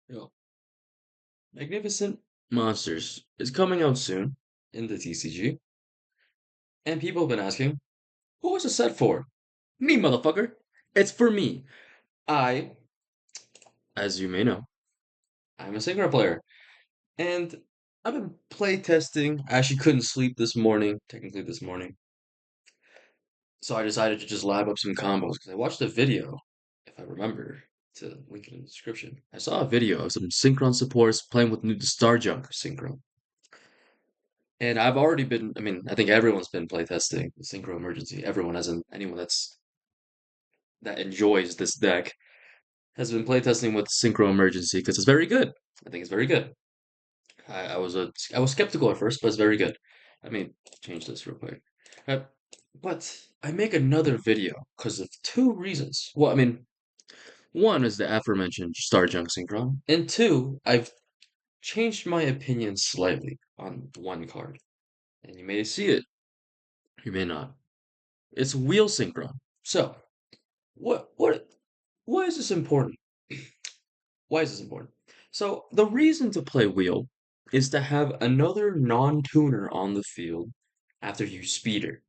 Yo, Magnificent Monsters is coming out soon in the TCG, and people have been asking, who is the set for? Me, motherfucker! It's for me! I, as you may know, I'm a Synchro player, and I've been play testing. I actually couldn't sleep this morning, technically this morning, so I decided to just lab up some combos because I watched a video, if I remember to link it in the description. I saw a video of some Synchron supports playing with new Starjunk Synchron. And I've already been, I mean, I think everyone's been playtesting the Synchro Emergency. Everyone hasn't, anyone that enjoys this deck has been playtesting with Synchro Emergency because it's very good. I think it's very good. I was skeptical at first, but it's very good. Let me change this real quick. Uh, but I make another video because of two reasons. Well, I mean, one is the aforementioned Starjunk Synchron, and two, I've changed my opinion slightly on one card, and you may see it, you may not. It's Wheel Synchron. So, what what why is this important? Why is this important? So, the reason to play Wheel is to have another non-tuner on the field after you speeder.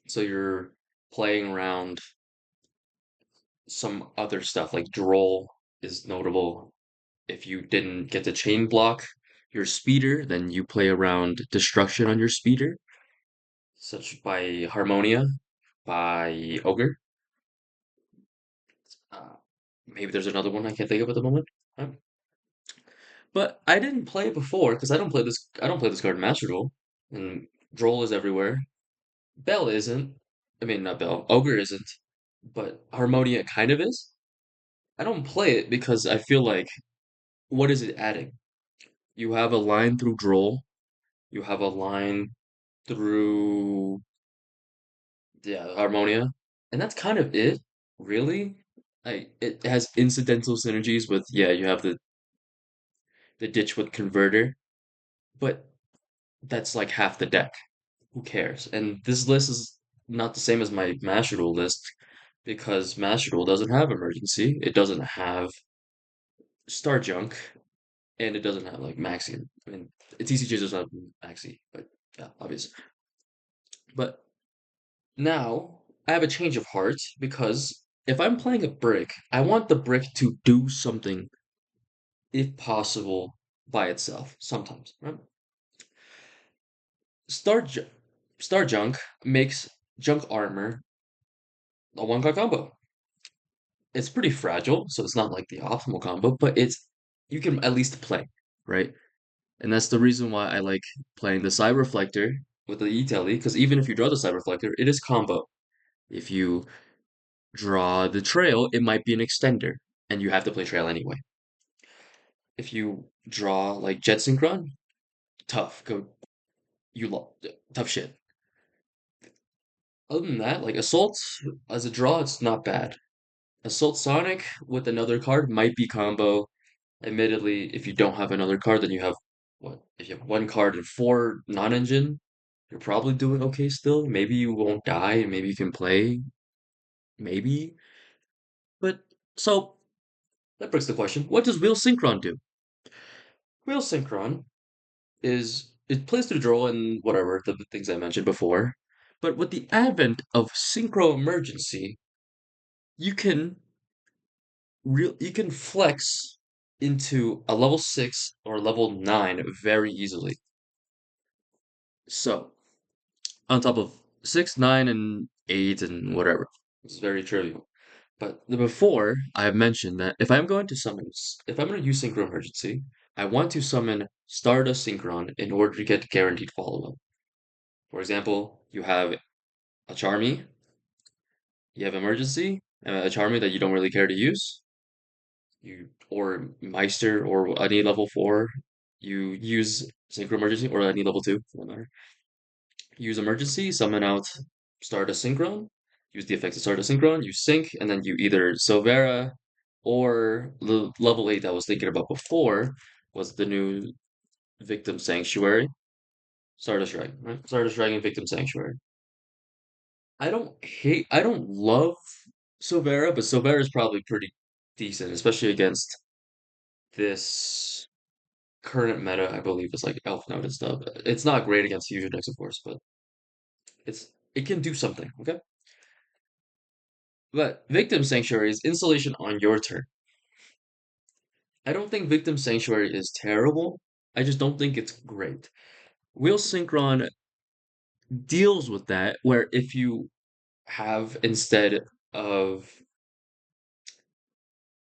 So you're playing around some other stuff like Droll is notable. If you didn't get to chain block your speeder, then you play around destruction on your speeder, such by Harmonia, by Ogre. Uh, Maybe there's another one I can't think of at the moment. Huh? But I didn't play it before because I don't play this. I don't play this card in Master Duel, and Droll is everywhere. Bell isn't. I mean, not Bell. Ogre isn't, but Harmonia kind of is. I don't play it because I feel like what is it adding? You have a line through Droll. You have a line through Harmonia, and that's kind of it, really. It has incidental synergies with you have the ditch with converter, but that's like half the deck. Who cares? And this list is not the same as my Master Duel list because Master Duel doesn't have emergency. It doesn't have Star Junk, and it doesn't have like Maxi. I mean, TCG doesn't have Maxi, but yeah, obvious. But now I have a change of heart because if I'm playing a brick, I want the brick to do something, if possible, by itself. Sometimes, right? Star Ju- Star Junk makes Junk Armor a one card combo. It's pretty fragile, so it's not like the optimal combo, but it's you can at least play, right? And that's the reason why I like playing the Psi-Reflector with the E-Tele, because even if you draw the Psi-Reflector, it is combo. If you draw the Trail, it might be an extender, and you have to play Trail anyway. If you draw like Jet Synchron, tough. Tough shit. Other than that, like Assault as a draw, it's not bad. Assault Sonic with another card might be combo. Admittedly, if you don't have another card, then you have what? If you have one card and four non-engine, you're probably doing okay still. Maybe you won't die, and maybe you can play. Maybe. But so that brings the question: what does Wheel Synchron do? Wheel Synchron is it plays through Droll and whatever the things I mentioned before. But with the advent of Synchro Emergency, you can you can flex into a level 6 or level 9 very easily. So, on top of 6, 9, and 8, and whatever. It's very trivial. But the before, I have mentioned that if I'm going to if I'm going to use Synchro Emergency, I want to summon Stardust Synchron in order to get guaranteed follow-up. For example, you have a Charmy, you have Emergency, and a Charmy that you don't really care to use, or Meister or any level 4, you use Synchro Emergency, or any level 2, for that matter. Use Emergency, summon out Stardust Synchron, use the effects of Stardust Synchron, you sync, and then you either Silvera or the level 8 that I was thinking about before was the new Victim Sanctuary. Stardust Dragon, right? Stardust Dragon Victim Sanctuary. I don't love Silvera, but Silvera is probably pretty decent, especially against this current meta, I believe, is like Elf Note and stuff. It's not great against fusion decks, of course, but it can do something, okay? But Victim Sanctuary is installation on your turn. I don't think Victim Sanctuary is terrible. I just don't think it's great. Wheel Synchron deals with that, where if you have of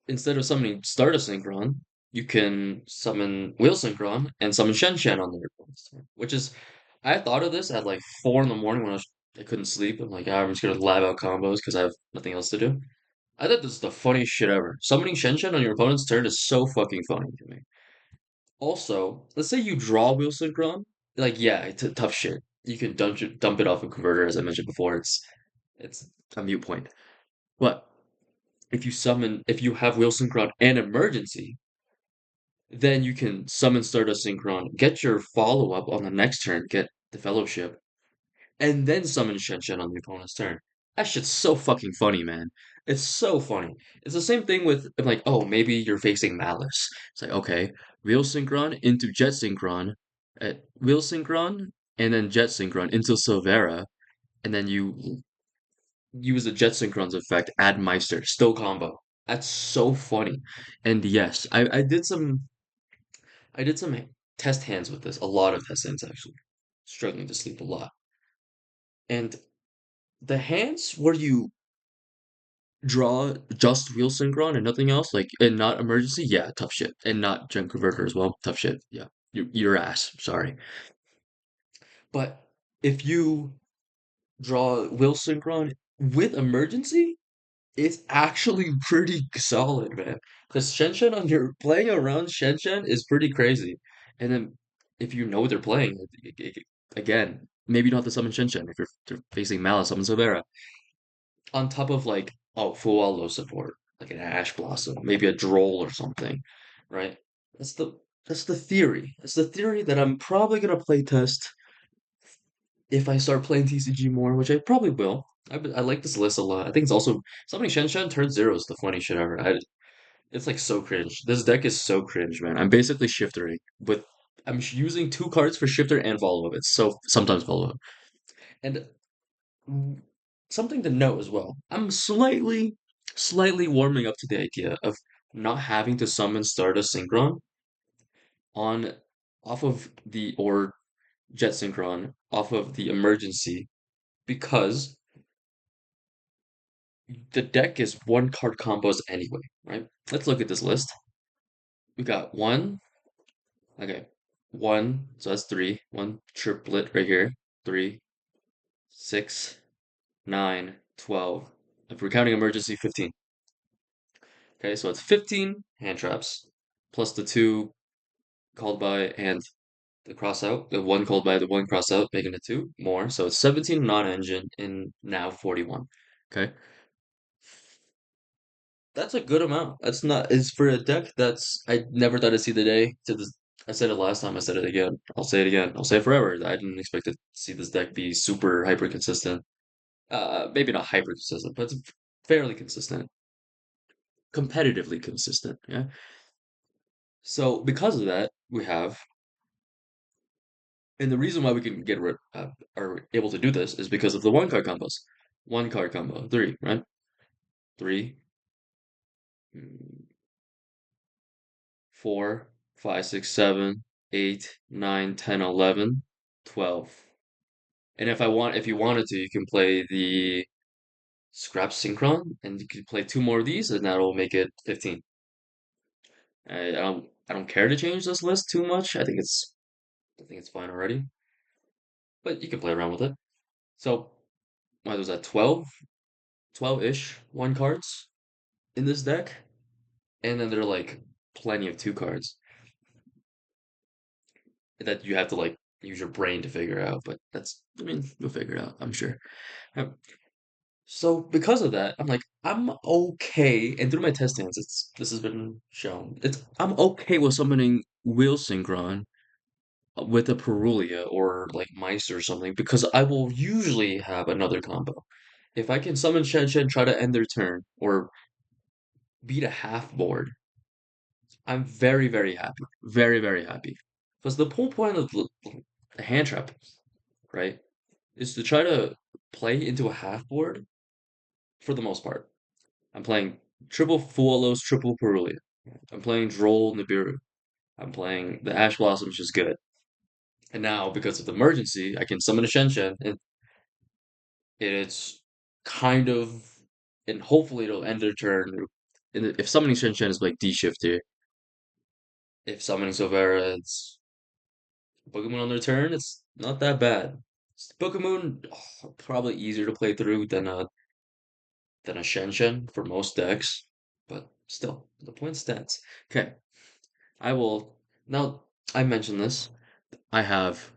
instead of summoning Stardust Synchron, you can summon Wheel Synchron and summon Shenshen on their opponent's turn. Which is, I thought of this at like 4 in the morning when I couldn't sleep. I'm like, ah, I'm just gonna lab out combos because I have nothing else to do. I thought this is the funniest shit ever. Summoning Shenshen on your opponent's turn is so fucking funny to me. Also, let's say you draw Wheel Synchron. Like, yeah, it's a tough shit. You can dump it off a converter, as I mentioned before. It's a mute point. But if you have Wheel Synchron and Emergency, then you can summon Stardust Synchron, get your follow up on the next turn, get the Fellowship, and then summon Shenshen on the opponent's turn. That shit's so fucking funny, man. It's so funny. It's the same thing with like, oh, maybe you're facing Malice. It's like, okay, Wheel Synchron into Jet Synchron, Wheel Synchron, and then Jet Synchron into Silvera, and then you use the Jet Synchron's effect, add Meister, still combo. That's so funny. And yes, I did some test hands with this, a lot of test hands actually. Struggling to sleep a lot. And the hands where you draw just Wheel Synchron and nothing else, like and not emergency, yeah, tough shit. And not Gen Converter as well, tough shit. Yeah. Your ass, sorry. But if you draw Wheel Synchron with emergency, it's actually pretty solid, man. Because Shenshen on your playing around Shenshen is pretty crazy. And then if you know what they're playing, again, maybe not the summon Shenshen if you're facing Malice, summon Silvera. On top of like Fuwalo support, like an Ash Blossom, maybe a Droll or something, right? That's the that's the theory. That's the theory that I'm probably gonna play test if I start playing TCG more, which I probably will. I like this list a lot. I think it's also something Shenshen turn zero is the funny shit ever. It's like so cringe. This deck is so cringe, man. I'm basically shiftering with using two cards for shifter and follow up. It's so sometimes follow up. And something to note as well. I'm slightly warming up to the idea of not having to summon Stardust Synchron on off of the or Jet Synchron off of the emergency because the deck is one card combos anyway, right? Let's look at this list. We got one, okay, one, so that's three, one triplet right here, three, 6, 9, 12. If we're counting emergency, 15. Okay, so it's 15 hand traps plus the two called by and the cross out, the one called by the one cross out, making it two more. So it's 17 non-engine and now 41. Okay. That's a good amount. That's not is for a deck that's I never thought I'd see the day to this I said it last time, I said it again. I'll say it again. I'll say it forever. I didn't expect to see this deck be super hyper consistent. Maybe not hyper consistent, but it's fairly consistent. Competitively consistent, yeah. So because of that, we have and the reason why we can are able to do this is because of the one card combos. One card combo, three, right? Three, mm, 4, 5, 6, 7, 8, 9, 10, 11, 12. And if you wanted to, you can play the Scrap Synchron, and you can play two more of these, and that'll make it 15. I don't care to change this list too much. I think it's fine already, but you can play around with it. So, what was that? 12-ish one cards in this deck, and then there are like plenty of two cards that you have to like use your brain to figure out. But I mean, you'll figure it out, I'm sure. Um, So because of that, I'm like, I'm okay. And through my test hands, this has been shown. I'm okay with summoning Wheel Synchron with a Purulia or like Meister or something because I will usually have another combo. If I can summon Shenshen, try to end their turn or beat a half board, I'm very, very happy. Very, very happy. Because the whole point of the hand trap, right, is to try to play into a half board for the most part. I'm playing triple Fuwalos, triple Purulia. I'm playing Droll, Nibiru. I'm playing the Ash Blossom, which is good. And now, because of the emergency, I can summon a Shenshen, and it's kind of, and hopefully it'll end their turn. And if summoning Shenshen is like D shift here, if summoning Silvera, it's Pokemon on their turn, it's not that bad. Pokemon probably easier to play through than a Shenshen for most decks, but still, the point stands. Okay, I will now. I mentioned this. I have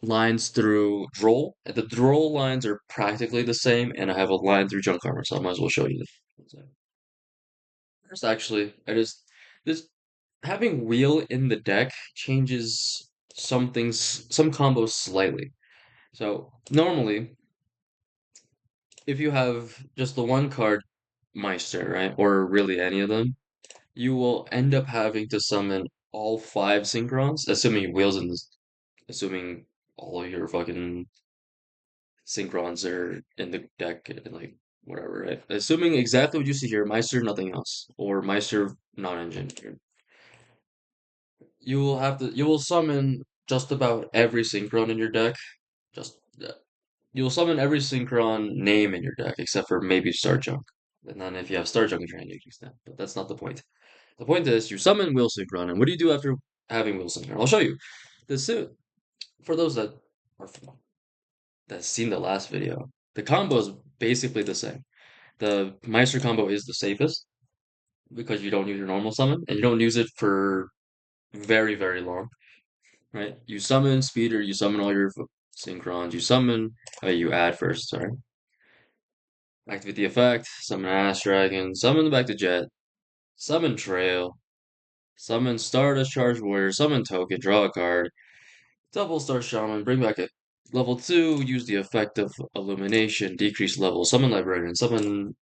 lines through Droll. And the Droll lines are practically the same, and I have a line through Junk Armor, so I might as well show you this. First, actually, I just this having Wheel in the deck changes some things, some combos slightly. So normally, if you have just the one card Meister, right, or really any of them, you will end up having to summon all five Synchrons, assuming Wheels in this, assuming all of your fucking Synchrons are in the deck and like whatever, right? Assuming exactly what you see here, Meister, nothing else, or Meister non-engine. You will summon just about every Synchron in your deck. Just you'll summon every Synchron name in your deck except for maybe Starjunk. And then if you have Starjunk in your hand, you can stand. But that's not the point. The point is you summon Wheel Synchron, and what do you do after having Wheel Synchron? I'll show you. The for those are that's seen the last video, the combo is basically the same. The Meister combo is the safest because you don't use your normal summon, and you don't use it for very, very long, right? You summon Speeder, you summon all your Synchrons, you summon, you add first, sorry. Activate the effect, summon Ash Dragon, summon back to Jet, summon Trail, summon Stardust Charge Warrior, summon Token, draw a card, double Star Shaman, bring back a level 2, use the effect of Illumination, decrease level, summon Librarian, summon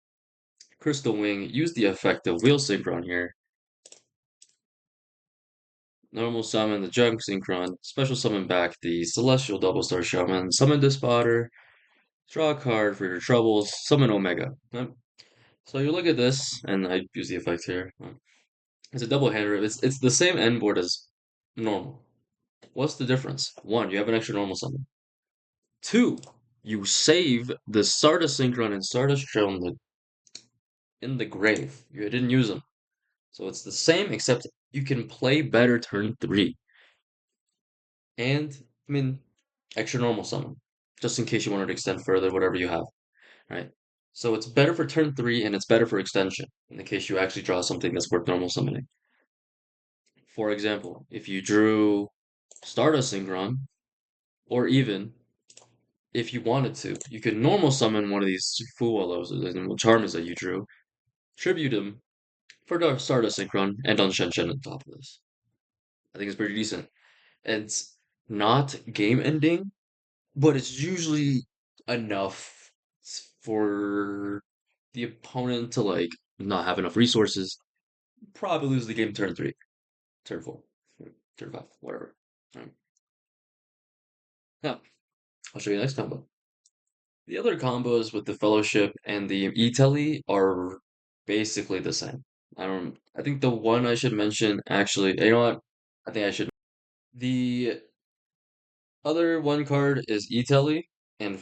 Crystal Wing, use the effect of Wheel Synchron here. Normal summon the Junk Synchron, special summon back the Celestial Double Star Shaman, summon Dis Pater, draw a card for your troubles, summon Omega. So you look at this, and I use the effect here. It's a double hander. It's the same end board as normal. What's the difference? One, you have an extra normal summon. Two, you save the Stardust Synchron and Stardust Trail in the grave. You didn't use them. So it's the same, except you can play better turn 3. And, I mean, extra normal summon. Just in case you wanted to extend further, whatever you have, right? So it's better for turn 3, and it's better for extension, in the case you actually draw something that's worth normal summoning. For example, if you drew Stardust Synchron, or even if you wanted to, you could normal summon one of these Fuwalos, or the Mulcharmies that you drew, tribute him for the Stardust Synchron, and on Shenshen on top of this. I think it's pretty decent. It's not game ending, but it's usually enough for the opponent to like not have enough resources, probably lose the game turn 3, turn 4, turn 5, whatever. Now, I'll show you the next combo. The other combos with the Fellowship and the E-Telly are basically the same. I think the one I should mention actually, you know what? I think I should. The other one card is E-Telly and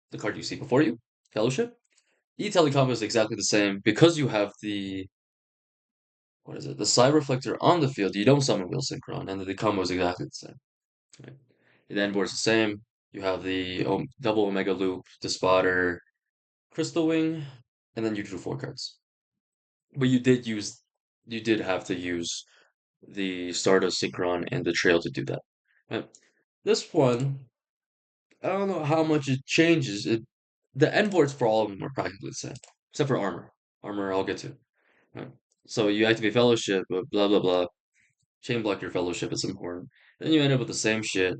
the card you see before you, Fellowship. E-Telly combo is exactly the same because you have what is it? The Psi-Reflector on the field. You don't summon Wheel Synchron, and the combo is exactly the same. Right? The end board is the same. You have the double Omega Loop, the Spotter, Crystal Wing, and then you drew 4 cards. But you did have to use the Stardust Synchron and the Trail to do that. Right? This one, I don't know how much it changes. The end boards for all of them are practically the same, except for armor. Armor, I'll get to. Right? So you activate Fellowship, but blah blah blah. Chain block your Fellowship is important. Then you end up with the same shit.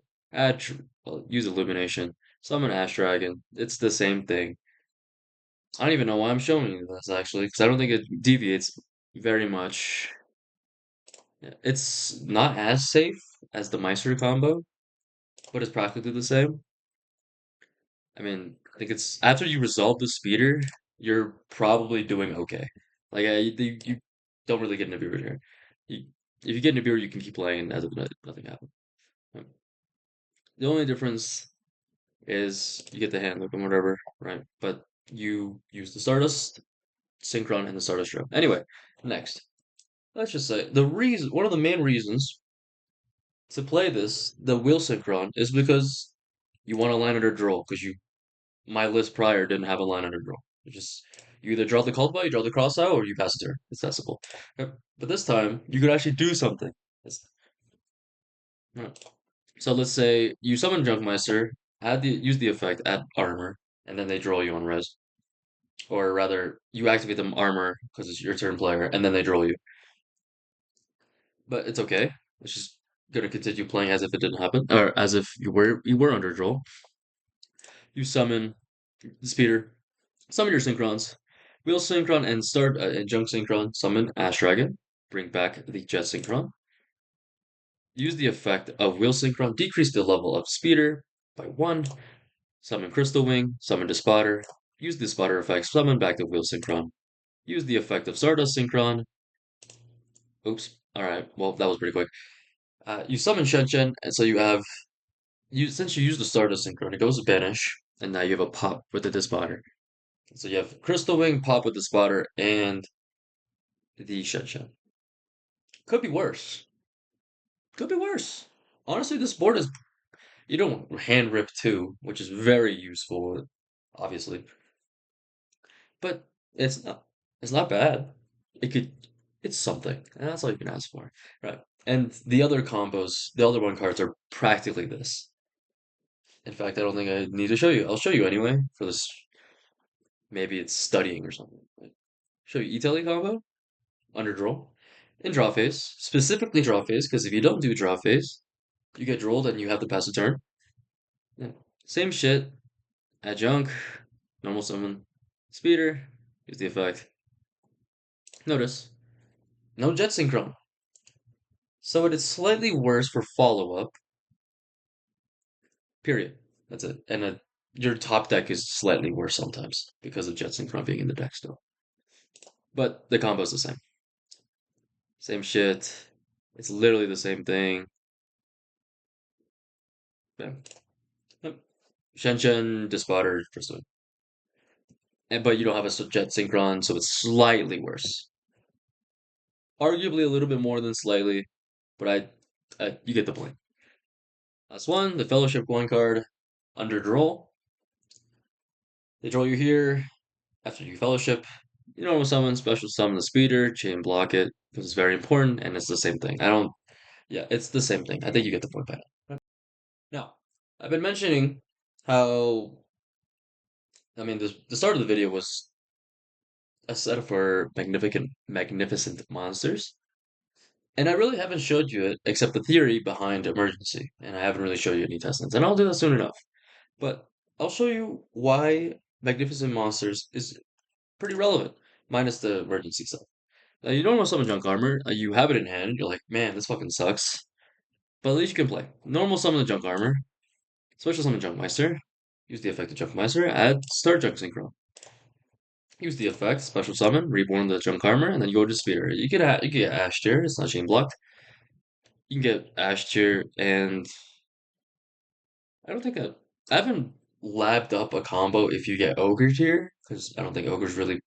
Use Illumination. Summon Ash Dragon. It's the same thing. I don't even know why I'm showing you this actually, because I don't think it deviates very much. Yeah, it's not as safe as the Meister combo, but it's practically the same. I mean, I think it's after you resolve the speeder, you're probably doing okay. Like you don't really get Nibiru here. You, if you get Nibiru, you can keep playing as if nothing happened. Um, The only difference is you get the hand loop and whatever, right? But you use the Stardust Synchron and the Stardust Trail. Anyway, next, let's just say one of the main reasons to play this, the Wheel Synchron, is because you want to line under Droll because my list prior didn't have a line under Droll. You either draw the Cultivar, you draw the Crossout, or you pass a turn. It's that simple. But this time you could actually do something. Right. So let's say you summon Junk Meister, use the effect, add armor, and then they draw you on res. Or rather, you activate them armor because it's your turn player, and then they draw you. But it's okay. It's just gonna continue playing as if it didn't happen, or as if you were under draw. You summon the speeder, summon your Synchrons. Wheel Synchron and Junk Synchron summon Ash Dragon. Bring back the Jet Synchron. Use the effect of Wheel Synchron. Decrease the level of speeder by 1. Summon Crystal Wing. Summon Dis Pater. Use the Spotter effect. Summon back the Wheel Synchron. Use the effect of Stardust Synchron. Oops. Alright, well, that was pretty quick. You summon Shenshen, and so you have since you use the Stardust Synchron, it goes to banish, and now you have a pop with the Dispotter. So you have Crystal Wing, pop with the spotter, and the Shenshen. Could be worse. Could be worse. Honestly, this board is you don't hand rip two, which is very useful, obviously. But it's not bad. It could it's something. And that's all you can ask for. Right. And the other combos, the other one cards are practically this. In fact, I don't think I need to show you. I'll show you anyway for this. Maybe it's studying or something. Show you E-Tele combo under draw in draw phase, specifically draw phase, because if you don't do draw phase, you get drolled and you have to pass a turn. Yeah. Same shit. Adjunct, normal summon, speeder, use the effect. Notice, no Jet Synchron. So it is slightly worse for follow-up, period. That's it. And your top deck is slightly worse sometimes because of Jet Synchron being in the deck still. But the combo's the same. Same shit. It's literally the same thing. Yeah. Yep. Shenshen, Dispotter, Crystal. But you don't have a Jet Synchron, so it's slightly worse. Arguably a little bit more than slightly, but you get the point. Last one, the Fellowship one card under Droll. They draw you here after you Fellowship. You normal summon, special summon the speeder, chain block it because it's very important, and it's the same thing. Yeah, it's the same thing. I think you get the point by now. Now, I've been mentioning how, I mean, the start of the video was a setup for magnificent monsters. And I really haven't showed you it except the theory behind emergency, and I haven't really showed you any testings, and I'll do that soon enough. But I'll show you why Magnificent Monsters is pretty relevant, minus the emergency stuff. Now, you don't want to summon junk armor, you have it in hand, you're like, man, this fucking sucks. But at least you can play. Normal summon the junk armor, special summon Junk Meister, use the effect of Junk Meister, add Starjunk Synchron. Use the effect, special summon, reborn the junk armor, and then you go to speeder. You get Ash tier, it's not chain blocked. You can get Ash tier, and I don't think I haven't labbed up a combo if you get Ogre tier, because I don't think Ogre's really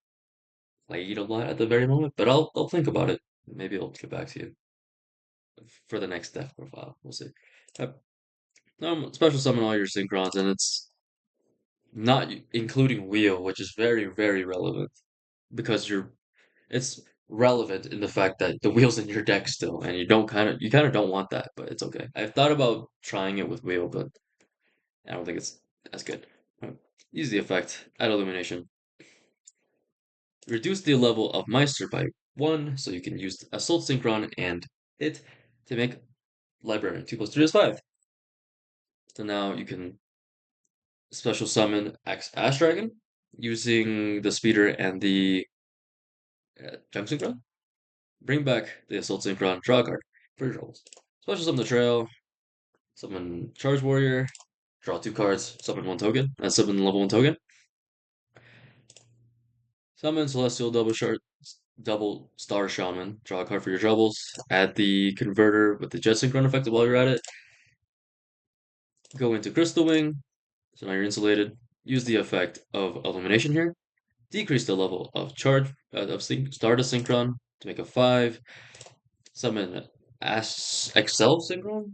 played a lot at the very moment, but I'll think about it. Maybe I'll get back to you for the next death profile. We'll see. Uh, Special summon all your Synchrons, and it's not including Wheel, which is very, very relevant because it's relevant in the fact that the wheel's in your deck still, and you kind of don't want that, but it's okay. I've thought about trying it with Wheel, but I don't think it's as good. Use the effect, add Illumination. Reduce the level of Meister by 1, so you can use Assault Synchron and it to make Librarian. 2 plus 3 is 5. So now you can special summon Ash Dragon using the Speeder and the Junk Synchron. Bring back the Assault Synchron, draw a card for your Drolls. Special summon the Trail, summon Charge Warrior, draw 2 cards, summon 1 token, and summon level 1 token. Summon Celestial Double Star Shaman, draw a card for your troubles, add the converter with the Jet Synchron effect while you're at it. Go into Crystal Wing, so now you're insulated. Use the effect of Illumination here. Decrease the level of Stardust Synchron to make a 5. Summon Accel Synchron.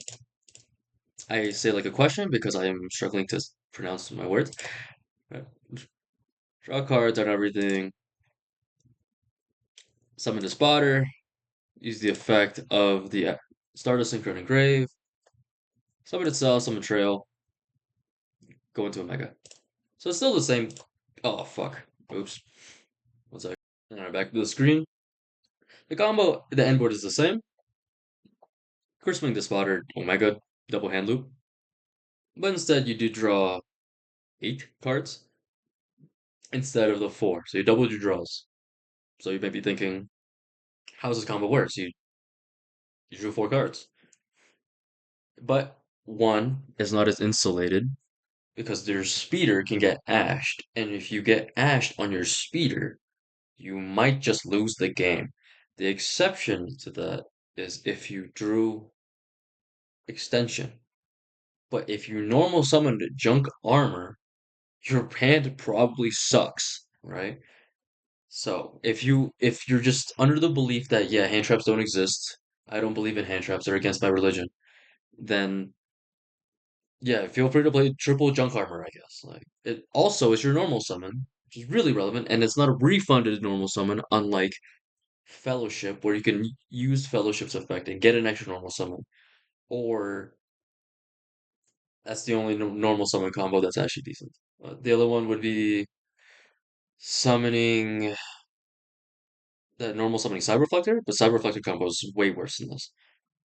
I say like a question because I am struggling to pronounce my words. Right. Draw cards on everything. Summon the spotter. Use the effect of the Stardust Synchron Engrave. Summon itself, summon Trail. Go into Omega. So it's still the same. Oh, fuck. Oops. One sec. Alright, back to the screen. The combo, the end board is the same. Swing the spotter, Omega, double hand loop. But instead, you do draw 8 cards instead of the 4. So you doubled your draws. So you may be thinking, how does this combo work? So you drew 4 cards. But one is not as insulated because their speeder can get ashed. And if you get ashed on your speeder, you might just lose the game. The exception to that is if you drew extension. But if you normal summoned junk armor, your hand probably sucks, right? So if you're just under the belief that yeah, hand traps don't exist, I don't believe in hand traps, they're against my religion, then yeah, feel free to play triple junk armor, I guess. Like it also is your normal summon, which is really relevant, and it's not a refunded normal summon, unlike Fellowship, where you can use Fellowship's effect and get an extra normal summon. Or that's the only normal summon combo that's actually decent. The other one would be summoning that normal summoning Psy-Reflector, but Psy-Reflector combo is way worse than this.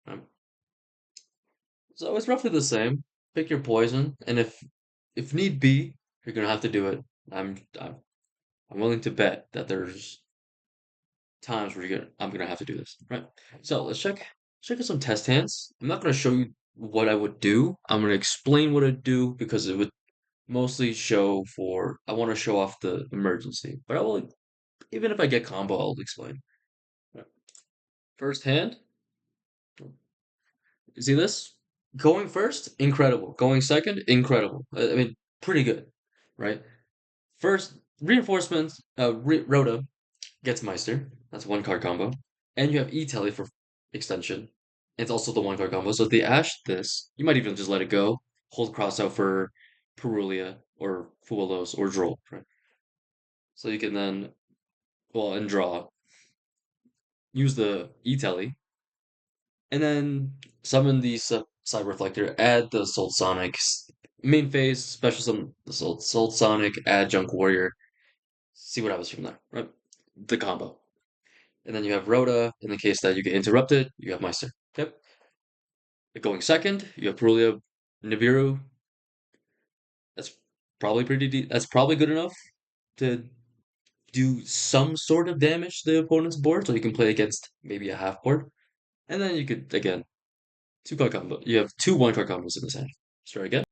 Um, so it's roughly the same. Pick your poison, and if need be, you're gonna have to do it. I'm I'm willing to bet that there's times where I'm gonna have to do this, right? So let's check out some test hands. I'm not gonna show you what I would do. I'm gonna explain what I'd do because it would mostly show for I want to show off the emergency, but I will even if I get combo, I'll explain. Right. First hand, you see this? Going first, incredible. Going second, incredible. I mean, pretty good, right? First, reinforcements, Rhoda gets Meister. That's 1 card combo. And you have E-Telly for extension. It's also the 1 card combo. So if they ash this, you might even just let it go. Hold Crossout for Purulia or Fuwalos or Droll, right? So you can then, well, and draw. Use the E-Telly. And then summon the Psy-Reflector, add the Assault Sonic. Main phase, special summon the Assault Sonic, add Junk Warrior. See what happens from there, right? The combo. And then you have Rhoda. In the case that you get interrupted, you have Meister. Yep. Going second, you have Purulia, Nibiru. That's probably that's probably good enough to do some sort of damage to the opponent's board, so you can play against maybe a half board. And then you could again 2 card combo. You have 2 1 card combos in this hand. Let's try again.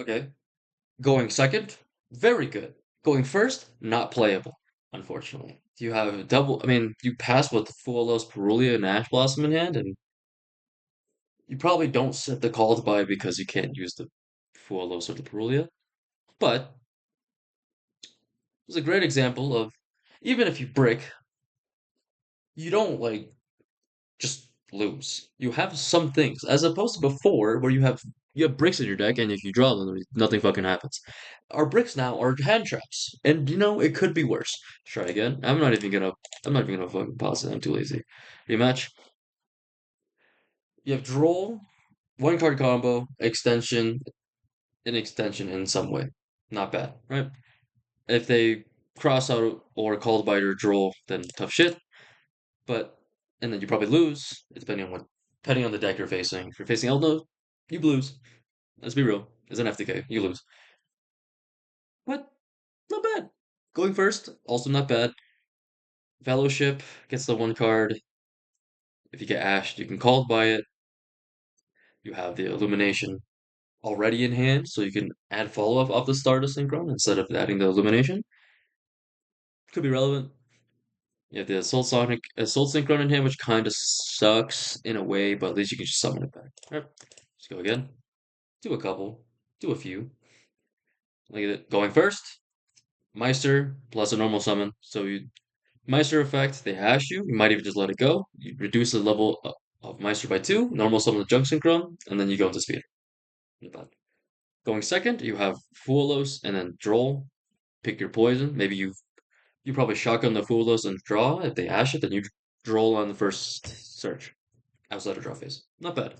Okay. Going second, very good. Going first, not playable, unfortunately. You have double. I mean, you pass with Fuwalos, Purulia, and Ash Blossom in hand, and you probably don't set the call to buy because you can't use the Fuwalos or the Purulia. But it's a great example of even if you brick, you don't like just lose. You have some things, as opposed to before where you have bricks in your deck, and if you draw them, nothing fucking happens. Our bricks now are hand traps, and you know it could be worse. Try again. I'm not even gonna fucking pause it. I'm too lazy. Rematch. You have Droll, 1 card combo, extension, an extension in some way. Not bad, right? If they cross out or called by your Droll, then tough shit. But and then you probably lose, depending on the deck you're facing. If you're facing Eldo, you lose. Let's be real. It's an FTK. You lose. But not bad. Going first, also not bad. Fellowship gets the one card. If you get ashed, you can call by it. You have the Illumination already in hand, so you can add follow-up of the Stardust Synchron instead of adding the Illumination. Could be relevant. You have the Assault Synchron in hand, which kind of sucks in a way, but at least you can just summon it back. Alright, let's go again. Do a couple. Do a few. Look at it. Going first, Meister plus a normal summon. So you Meister effect, they hash you. You might even just let it go. You reduce the level of Meister by 2, normal summon the Junk Synchron, and then you go into speed. Going second, you have Fuwalos and then Droll. Pick your poison. Maybe you probably shotgun the Fuwalos and draw. If they hash it, then you Droll on the first search outside of draw phase. Not bad.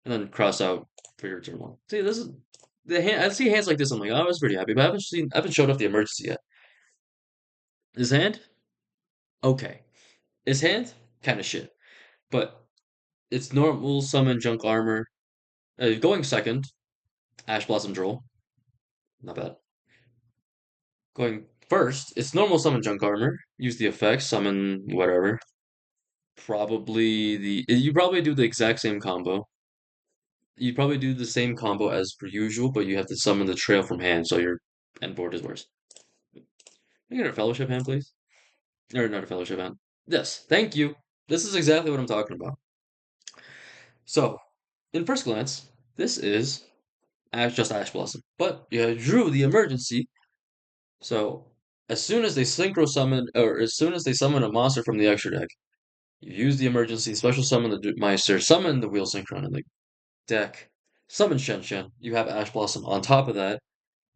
And then cross out for your turn one. See, this is the hand. I see hands like this. I'm like, oh, I was pretty happy, but I haven't showed off the emergency yet. His hand, okay. His hand, kind of shit. But it's normal summon junk armor. Going second, Ash Blossom Droll. Not bad. Going first, it's normal summon junk armor. Use the effects, summon whatever. You probably do the exact same combo. You probably do the same combo as per usual, but you have to summon the trail from hand, so your end board is worse. Can I get a fellowship hand, please? Or not a fellowship hand. Yes, thank you. This is exactly what I'm talking about. So, in first glance, this is just Ash Blossom. But you drew the emergency. So as soon as they synchro summon, or as soon as they summon a monster from the extra deck, you use the emergency, special summon the Meister, summon the Wheel Synchron in the deck, summon Shenshen. You have Ash Blossom on top of that,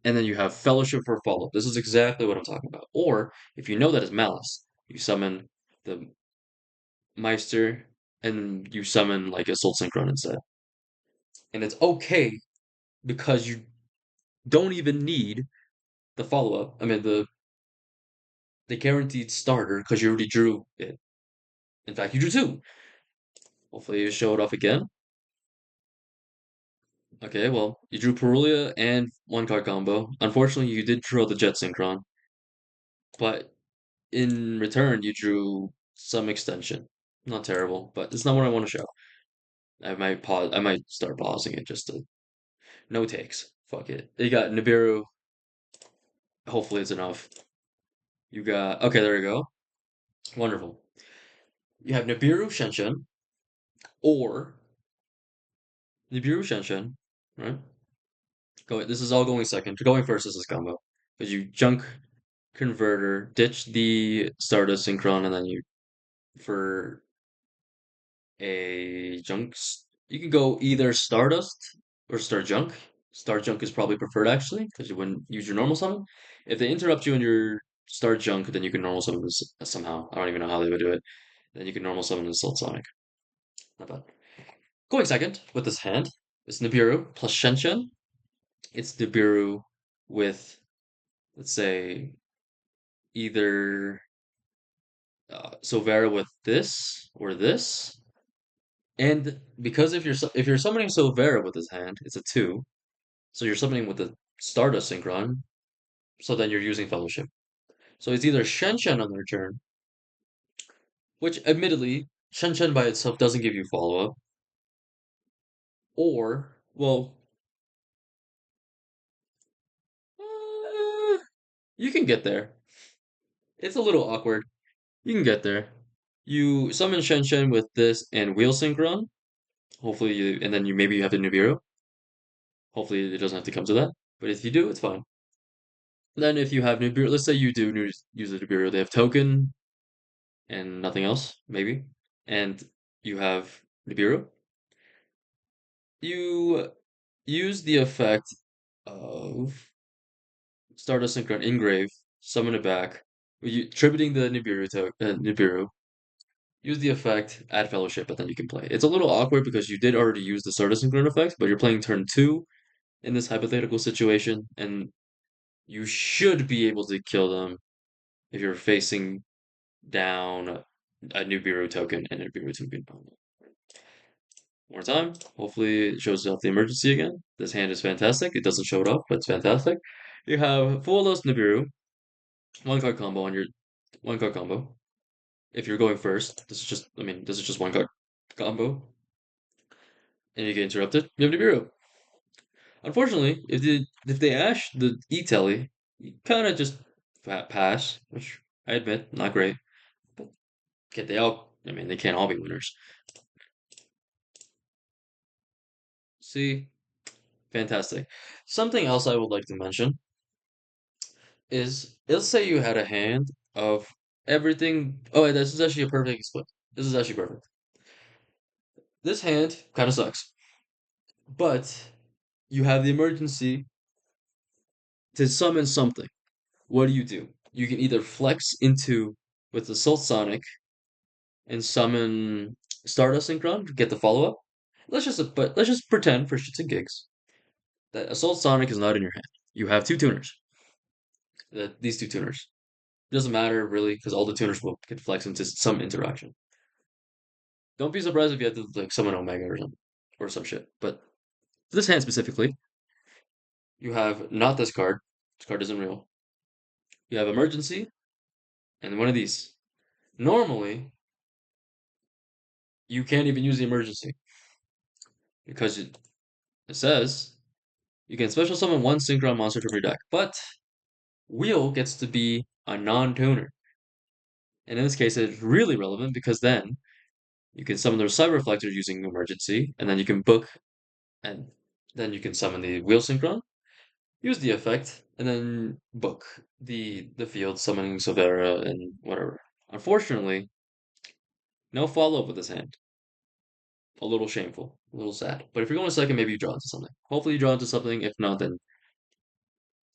and then you have Fellowship for follow. This is exactly what I'm talking about. Or if you know that it's Malice, you summon the Meister, and you summon like Assault Synchron instead. And it's okay because you don't even need the follow up. I mean the guaranteed starter because you already drew it. In fact, you drew two. Hopefully you show it off again. Okay, well, you drew Purulia and one card combo. Unfortunately, you did draw the Jet Synchron, but in return, you drew some extension. Not terrible, but it's not what I want to show. I might pause. I might start pausing it just to no takes. Fuck it. You got Nibiru. Hopefully, it's enough. You got okay. There you go. Wonderful. You have Nibiru Shenshen or Nibiru Shenshen, right? This is all going second. Going first is this combo because you junk converter, ditch the Stardust Synchron, and then you for a you can go either Stardust or Starjunk. Starjunk is probably preferred actually because you wouldn't use your normal summon. If they interrupt you in your Starjunk, then you can normal summon this somehow. I don't even know how they would do it. Then you can normal summon the Assault Sonic. Not bad. Going second with this hand is Nibiru plus Shenshen. It's Nibiru with, let's say, either Silvera with this or this. And because if you're summoning Silvera with his hand, it's a 2. So you're summoning with the Stardust Synchron, so then you're using Fellowship. So it's either Shenshen on their turn, which admittedly, Shenshen by itself doesn't give you follow-up, or, well, uh, you can get there. It's a little awkward. You can get there. You summon Shenshen with this and Wheel Synchron. Hopefully and then maybe you have the Nibiru. Hopefully it doesn't have to come to that. But if you do, it's fine. Then if you have Nibiru, let's say you do use the Nibiru, they have token and nothing else, maybe. And you have Nibiru. You use the effect of Stardust Synchron Engrave, summon it back. You tributing the Nibiru. Use the effect, add Fellowship, but then you can play. It's a little awkward because you did already use the Stardust Synchron effect, but you're playing turn 2 in this hypothetical situation, and you should be able to kill them if you're facing down a Nibiru token and a Nibiru token. More time. Hopefully it shows off the emergency again. This hand is fantastic. It doesn't show it off, but it's fantastic. You have Fuwalos Nibiru, one card combo on your one card combo. if you're going first, this is just one card combo, and you get interrupted. You have Nibiru. Unfortunately, if they ash the E-Telly, you kind of just pass, which I admit, not great. But get they all. They can't all be winners. See, fantastic. Something else I would like to mention is, let's say you had a hand of everything. Oh, wait, this is actually a perfect split. This is actually perfect. This hand kind of sucks, but you have the emergency to summon something. What do? You can either flex into with Assault Sonic and summon Stardust Synchron to get the follow up. Let's just pretend for shits and gigs that Assault Sonic is not in your hand. You have two tuners. These two tuners. It doesn't matter really because all the tuners will get flex into some interaction. Don't be surprised if you have to like summon Omega or something or some shit. But for this hand specifically, you have not this card. This card isn't real. You have Emergency and one of these. Normally, you can't even use the Emergency because it says you can special summon one Synchron monster from your deck, but Wheel gets to be a non-tuner. And in this case, it's really relevant because then you can summon the Psi-Reflector using Emergency, and then you can book, and then you can summon the Wheel Synchron, use the effect, and then book the field, summoning Silvera and whatever. Unfortunately, no follow-up with this hand. A little shameful, a little sad. But if you're going second, maybe you draw into something. Hopefully you draw into something. If not, then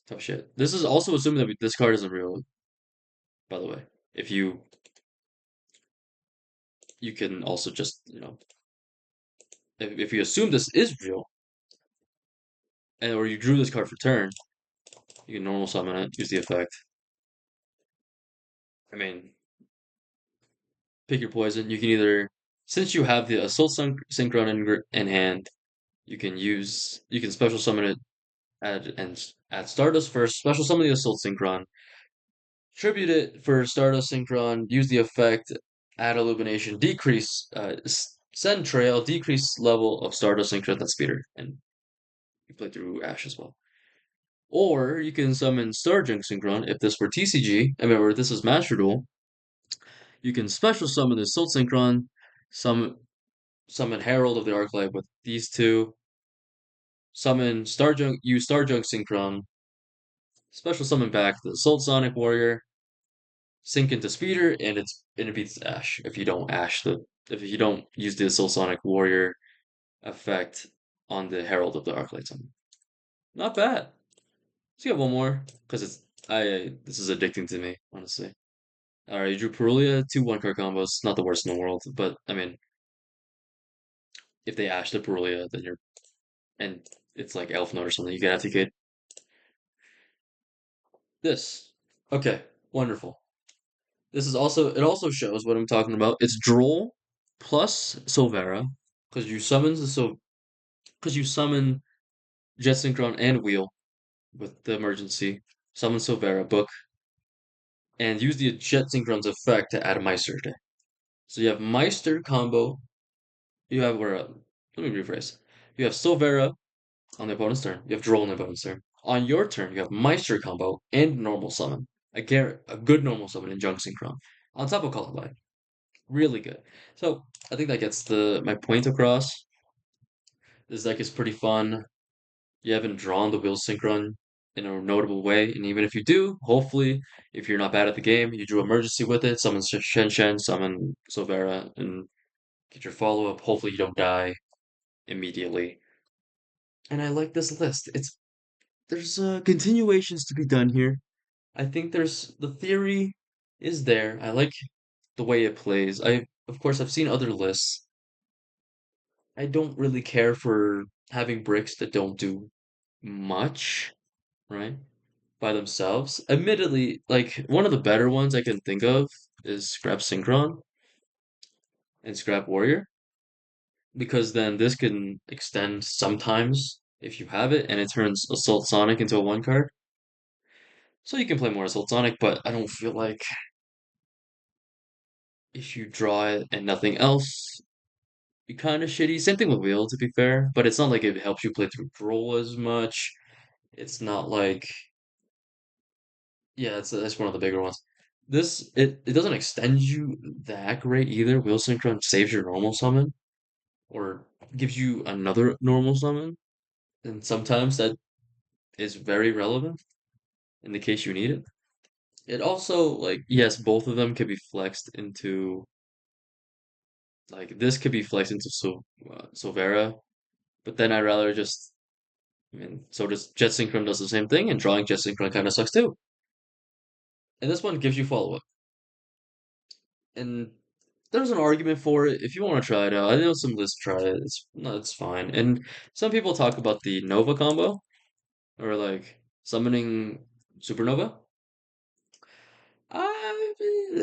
tough shit. This is also assuming that this card isn't real, by the way. If you can also just, if you assume this is real, and or you drew this card for turn, you can normal summon it, use the effect. I mean, pick your poison. You can either, since you have the Assault Synchron in hand, you can special summon it at Stardust first, special summon the Assault Synchron, tribute it for Stardust Synchron, use the effect, add Illumination, decrease, send Trail, decrease level of Stardust Synchron, that's Peter, and you play through Ash as well. Or you can summon Starjunk Synchron if this were TCG. I remember this is Master Duel. You can special summon the Assault Synchron, summon Herald of the Arclight with these two, summon use Starjunk Synchron, special summon back the Assault Sonic Warrior, sync into Speeder, and it beats Ash if you don't use the Assault Sonic Warrior effect on the Herald of the Arclight summon. Not bad. Let's get one more because this is addicting to me, honestly. All right, you drew Purulia, two one card combos. Not the worst in the world, but I mean, if they ash the Purulia, then and it's like Elf Note or something, you get FTK'd. This. Okay, wonderful. It also shows what I'm talking about. It's Droll plus Silvera, because you summon Jet Synchron and Wheel with the emergency. Summon Silvera, book, and use the Jet Synchron's effect to add a Meister deck. So you have Meister combo. You have where let me rephrase. You have Silvera on the opponent's turn. You have Droll on the opponent's turn. On your turn, you have Meister combo and normal summon. A good normal summon in Junk Synchron. On top of Colorblind. Really good. So I think that gets my point across. This deck is pretty fun. You haven't drawn the Wheel Synchron in a notable way, and even if you do, hopefully, if you're not bad at the game, you drew Emergency with it, summon Shenshen, summon Silvera, and get your follow-up. Hopefully you don't die immediately. And I like this list. There's continuations to be done here. I think the theory is there. I like the way it plays. Of course I've seen other lists. I don't really care for having bricks that don't do much, right? By themselves. Admittedly, like one of the better ones I can think of is Scrap Synchron and Scrap Warrior, because then this can extend sometimes if you have it, and it turns Assault Sonic into a one card. So you can play more Assault Sonic, but I don't feel like If you draw it and nothing else, be kind of shitty. Same thing with Wheel, to be fair, but it's not like it helps you play through Droll as much. It's not like, yeah, that's one of the bigger ones. It doesn't extend you that great either. Wheel Synchron saves your normal summon or gives you another normal summon, and sometimes that is very relevant in the case you need it. It also, like, yes, both of them can be flexed into, like, this could be flexed into Silvera, but then I'd rather just, I mean, so does Jet Synchron does the same thing, and drawing Jet Synchron kind of sucks too. And this one gives you follow up. And there's an argument for it if you want to try it out. I know some lists try it. It's no, it's fine. And some people talk about the Nova combo or like summoning Supernova.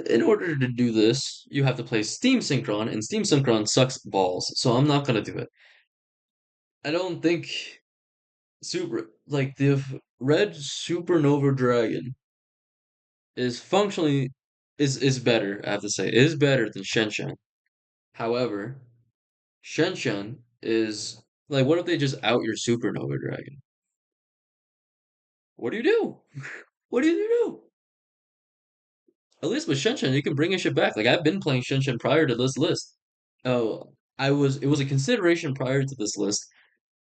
In order to do this, you have to play Steam Synchron, and Steam Synchron sucks balls. So I'm not gonna do it. I don't think the red Supernova Dragon is functionally is better. I have to say is better than Shenshen. However, Shenshen is like, what if they just out your Supernova Dragon? What do you do? What do you do? At least with Shenshen, you can bring a shit back. Like I've been playing Shenshen prior to this list. Oh, it was a consideration prior to this list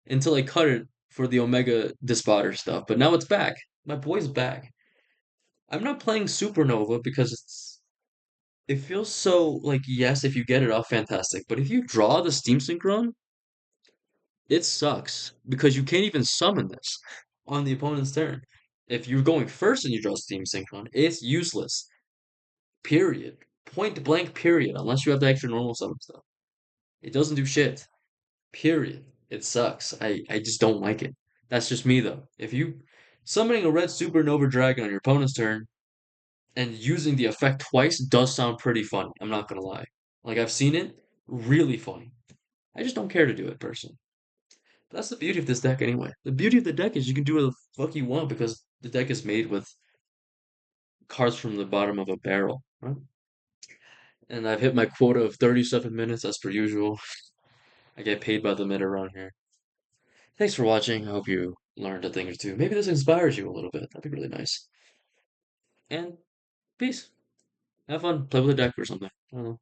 until I cut it for the Omega Dis Pater stuff. But now it's back. My boy's back. I'm not playing Supernova because it feels so like, yes, if you get it off, fantastic. But if you draw the Steam Synchron, it sucks because you can't even summon this on the opponent's turn. If you're going first and you draw Steam Synchron, it's useless. Period. Point blank. Period. Unless you have the extra normal summon stuff, it doesn't do shit. Period. It sucks. I just don't like it. That's just me though. If you summoning a red supernova dragon on your opponent's turn and using the effect twice does sound pretty funny. I'm not gonna lie. Like I've seen it, really funny. I just don't care to do it personally. But that's the beauty of this deck anyway. The beauty of the deck is you can do what the fuck you want because the deck is made with cards from the bottom of a barrel, right? And I've hit my quota of 37 minutes as per usual. I get paid by the minute around here. Thanks for watching. I hope you learned a thing or two. Maybe this inspires you a little bit. That'd be really nice. And peace. Have fun. Play with a deck or something. I don't know.